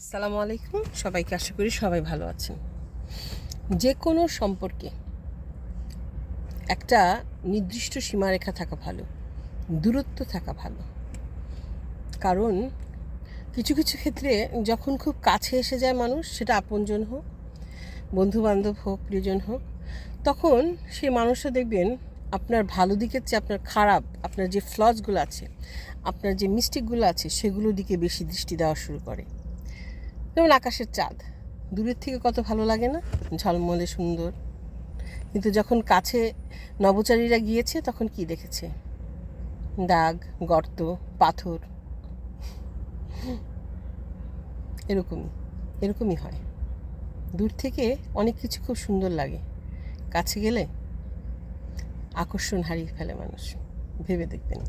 আসসালামু আলাইকুম সবাইকে, আশা করি সবাই ভালো আছেন। যে কোনো সম্পর্কে একটা নির্দিষ্ট সীমারেখা থাকা ভালো, দূরত্ব থাকা ভালো। কারণ কিছু কিছু ক্ষেত্রে যখন খুব কাছে এসে যায় মানুষ, সেটা আপনজন হোক, বন্ধুবান্ধব হোক, প্রিয়জন হোক, তখন সেই মানুষটা দেখবেন আপনার ভালো দিকের চেয়ে আপনার খারাপ, আপনার যে ফ্লসগুলো আছে, আপনার যে মিস্টেকগুলো আছে, সেগুলোর দিকে বেশি দৃষ্টি দেওয়া শুরু করে। যেমন আকাশের চাঁদ দূরের থেকে কত ভালো লাগে না, ঝলমলে সুন্দর, কিন্তু যখন কাছে নভোচারীরা গিয়েছে তখন কি দেখেছে? দাগ, গর্ত, পাথর। এরকমই হয়। দূর থেকে অনেক কিছু খুব সুন্দর লাগে, কাছে গেলে আকর্ষণ হারিয়ে ফেলে মানুষ। ভেবে দেখবেন।